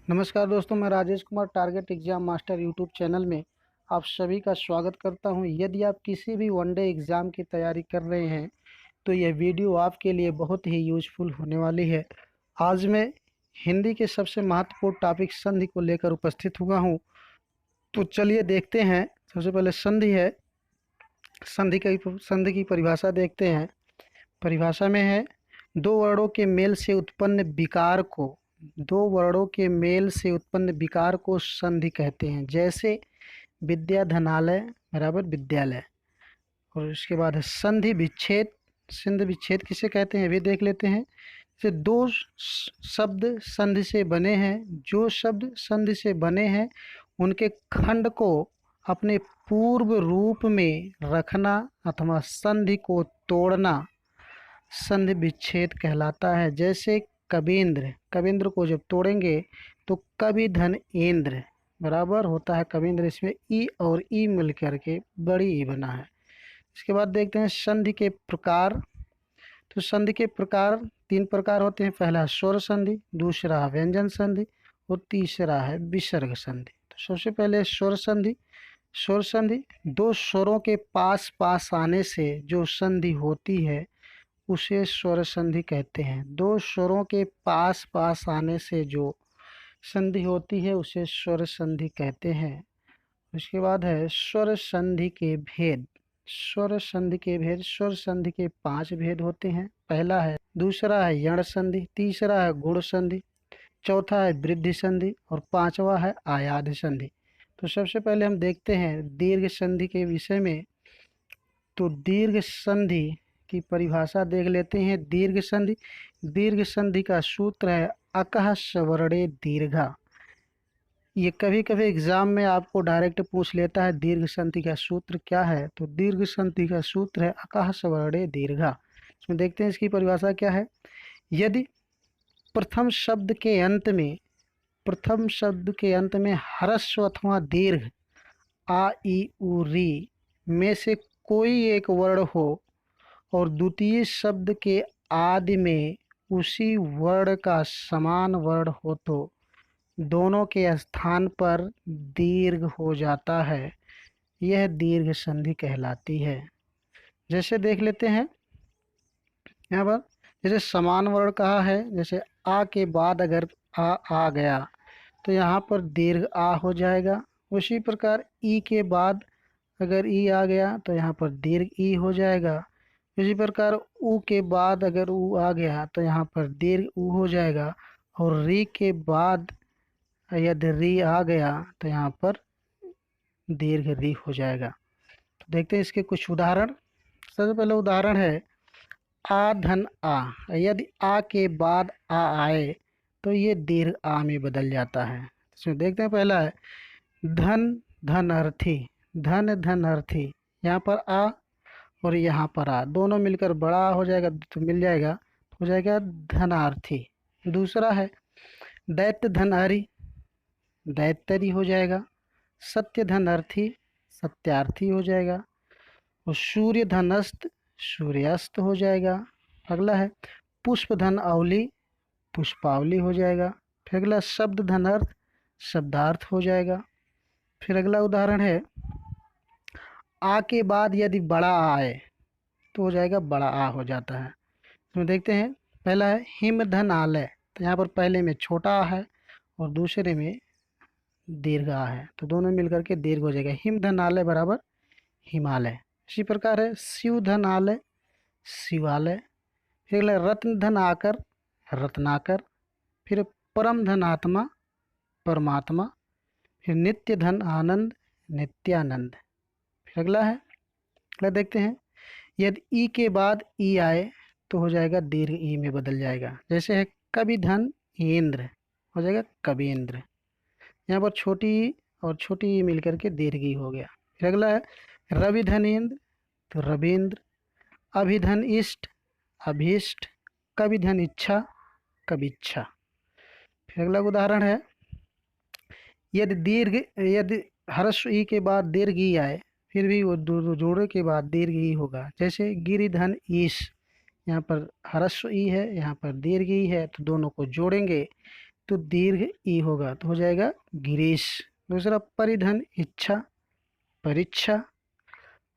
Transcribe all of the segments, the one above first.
नमस्कार दोस्तों, मैं Rajesh Kumar target exam master YouTube channel में आप सभी का स्वागत करता हूं। यदि आप किसी भी वनडे एग्ज़ाम की तैयारी कर रहे हैं तो यह वीडियो आपके लिए बहुत ही यूज़फुल होने वाली है। आज मैं हिंदी के सबसे महत्वपूर्ण टॉपिक संधि को लेकर उपस्थित हुआ हूं। तो चलिए देखते हैं। सबसे पहले संधि है। संधि की परिभाषा देखते हैं। परिभाषा में है, दो वर्णों के मेल से उत्पन्न विकार को संधि कहते हैं। जैसे विद्याधनालय बराबर विद्यालय। और उसके बाद है संधि विच्छेद। संधि विच्छेद किसे कहते हैं भी देख लेते हैं। जैसे दो शब्द संधि से बने हैं, जो शब्द संधि से बने हैं उनके खंड को अपने पूर्व रूप में रखना अथवा संधि को तोड़ना संधि विच्छेद कहलाता है। जैसे कबींद्र, कबींद्र को जब तोड़ेंगे तो कवि धन इंद्र बराबर होता है कबींद्र। इसमें ई और ई मिल करके बड़ी ई बना है। इसके बाद देखते हैं संधि के प्रकार। तो संधि के प्रकार तीन प्रकार होते हैं। पहला स्वर संधि, दूसरा व्यंजन संधि और तीसरा है विसर्ग संधि। तो सबसे पहले स्वर संधि। स्वर संधि दो स्वरों के पास पास आने से जो संधि होती है उसे स्वर संधि कहते हैं। दो स्वरों के पास पास आने से जो संधि होती है उसे स्वर संधि कहते हैं। उसके बाद है स्वर संधि के भेद। स्वर संधि के भेद, स्वर संधि के 5 भेद होते हैं। पहला है, दूसरा है यण संधि, तीसरा है गुण संधि, चौथा है वृद्धि संधि और पांचवा है आयाध संधि। तो सबसे पहले हम देखते हैं दीर्घ संधि के विषय में। तो दीर्घ संधि की परिभाषा देख लेते हैं। दीर्घ संधि का सूत्र है अकः सवर्णे दीर्घा। ये कभी कभी एग्जाम में आपको डायरेक्ट पूछ लेता है दीर्घ संधि का सूत्र क्या है। तो दीर्घ संधि का सूत्र है अकः सवर्णे दीर्घा। इसमें देखते हैं इसकी परिभाषा क्या है। यदि प्रथम शब्द के अंत में ह्रस्व अथवा दीर्घ आ ई उ री में से कोई एक वर्ण हो और द्वितीय शब्द के आदि में उसी वर्ण का समान वर्ण हो तो दोनों के स्थान पर दीर्घ हो जाता है। यह दीर्घ संधि कहलाती है। जैसे देख लेते हैं यहाँ पर। जैसे समान वर्ण कहा है, जैसे आ के बाद अगर आ गया तो यहाँ पर दीर्घ आ हो जाएगा। उसी प्रकार ई के बाद अगर ई आ गया तो यहाँ पर दीर्घ ई हो जाएगा। इसी प्रकार ऊ के बाद अगर ऊ आ गया तो यहाँ पर दीर्घ ऊ हो जाएगा। और री के बाद यदि री आ गया तो यहाँ पर दीर्घ री हो जाएगा। तो देखते हैं इसके कुछ उदाहरण। सबसे पहले उदाहरण है आ धन आ। यदि आ के बाद आ आए तो ये दीर्घ आ में बदल जाता है। इसमें देखते हैं पहला है धन धनर्थी। धन धनर्थी, यहाँ पर आ और यहाँ पर आ दोनों मिलकर बड़ा आ हो जाएगा तो मिल जाएगा, हो जाएगा धनार्थी। दूसरा है दैत्य धनहरी, दैत्यरी हो जाएगा। सत्य धनर्थी, सत्यार्थी हो जाएगा। और सूर्य धनस्त, सूर्यास्त हो जाएगा। अगला है पुष्प धन अवली, पुष्पावली हो जाएगा। फिर अगला शब्द धनर्थ, शब्दार्थ हो जाएगा। फिर अगला उदाहरण है आ के बाद यदि बड़ा आ आए तो हो जाएगा बड़ा आ हो जाता है। तो देखते हैं पहला है हिम धन आलय। तो यहाँ पर पहले में छोटा आ है और दूसरे में दीर्घ आ है तो दोनों मिलकर के दीर्घ हो जाएगा। हिम धन आलय बराबर हिमालय। इसी प्रकार है शिव धन आलय, शिवालय। फिर अगला रत्न धन आकर, रत्नाकर। फिर परम धन आत्मा, परमात्मा। फिर नित्य धन आनंद, नित्यानंद। फिर अगला है, अगला देखते हैं यदि ई के बाद ई आए तो हो जाएगा दीर्घ ई में बदल जाएगा। जैसे है कवि धन इंद्र, हो जाएगा कवींद्र। यहाँ पर छोटी ई और छोटी ई मिलकर के दीर्घ ई हो गया। फिर अगला है रवि धन इंद्र तो रविंद्र। अभिधन इष्ट, अभीष्ट। कवि धन इच्छा, कविच्छा। फिर अगला उदाहरण है यदि ह्रस्व ई के बाद दीर्घ ई आए फिर भी वो दो जोड़े के बाद दीर्घ ई होगा। जैसे गिरिधन ईश, यहाँ पर ह्रस्व ई है, यहाँ पर दीर्घ ई है तो दोनों को जोड़ेंगे तो दीर्घ ई होगा, तो हो जाएगा गिरीश। दूसरा परिधन इच्छा, परीक्षा।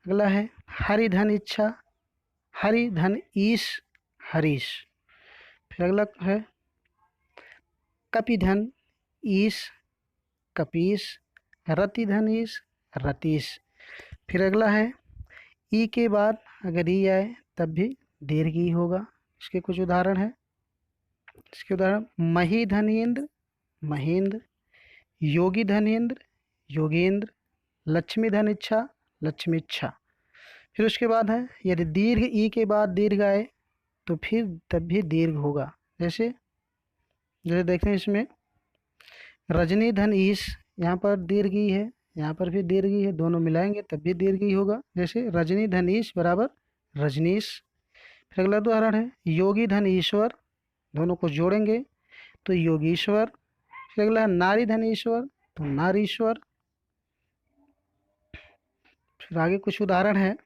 अगला है हरिधन इच्छा, हरिधन ईश, हरीश। फिर अगला है कपिधन ईश, कपीश। रतिधन ईश, रतीश। फिर अगला है ई के बाद अगर ई आए तब भी दीर्घ ई होगा। इसके कुछ उदाहरण है। इसके उदाहरण मही धनेन्द्र, महेंद्र। योगी धनेन्द्र, योगेंद्र। लक्ष्मी धन इच्छा, लक्ष्मीच्छा। फिर उसके बाद है यदि दीर्घ ई के बाद दीर्घ आए तो फिर तब भी दीर्घ होगा। जैसे जैसे देखते हैं इसमें रजनी धन ईश, यहाँ पर दीर्घ ई है, यहाँ पर भी दीर्घ ई है, दोनों मिलाएंगे तब भी दीर्घ ई होगा। जैसे रजनी धन ईश बराबर रजनीश। फिर अगला उदाहरण है योगी धन ईश्वर, दोनों को जोड़ेंगे तो योगीश्वर। फिर अगला है नारी धन ईश्वर, तो नारीश्वर। फिर आगे कुछ उदाहरण है।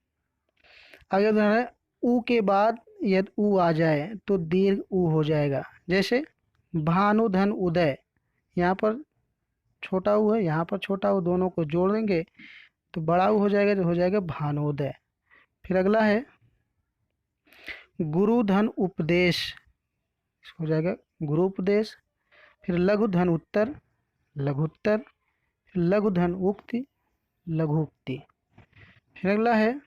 आगे उदाहरण है ऊ के बाद यदि ऊ आ जाए तो दीर्घ ऊ हो जाएगा। जैसे भानु धन उदय, यहाँ पर छोटा ऊ है, यहाँ पर छोटा ऊ, दोनों को जोड़ देंगे तो बड़ा ऊ हो जाएगा, जो हो जाएगा भानुदय। फिर अगला है गुरु धन उपदेश, हो जाएगा गुरु उपदेश। फिर लघु धन उत्तर, लघुत्तर। फिर लघु धन उक्ति, लघुक्ति। फिर अगला है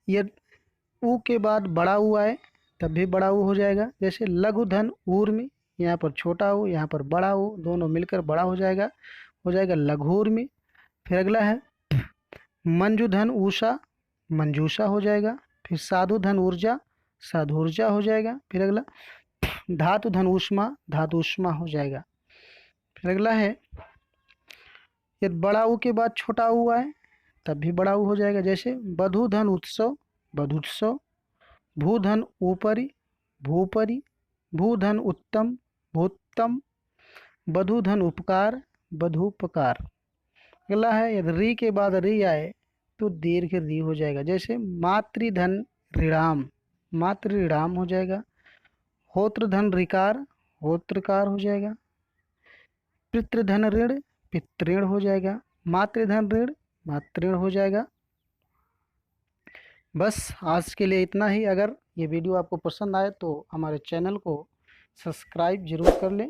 यदि ऊ के बाद बड़ा ऊ आए तब भी बड़ा ऊ हो जाएगा। जैसे लघु धन ऊर्मी, यहाँ पर छोटा ऊ, यहाँ पर बड़ा ऊ, दोनों मिलकर बड़ा हो जाएगा लघुर्मी। फिर अगला है मंजू धन ऊषा, मंजूषा हो जाएगा। फिर साधु धन ऊर्जा, साधुर्जा हो जाएगा। फिर अगला धातु धन ऊष्मा, धातुष्मा हो जाएगा। फिर अगला है यदि बड़ा ऊ के बाद छोटा ऊ आए तब भी बड़ा ऊ हो जाएगा। जैसे बधु धन उत्सव, बधुत्सव। भूधन ऊपरी, भूपरी। भूधन उत्तम, भूत्तम। बधुधन उपकार, बधुपकार। अगला है यदि री के बाद री आए तो दीर्घ री हो जाएगा। जैसे मातृधन ऋणाम, मातृ ऋणाम हो जाएगा। होत्रधन ऋकार, होत्रकार हो जाएगा। पितृधन ऋण, पितृण हो जाएगा। मातृधन ऋण, मातृण हो जाएगा। बस आज के लिए इतना ही। अगर ये वीडियो आपको पसंद आए तो हमारे चैनल को सब्सक्राइब जरूर कर लें।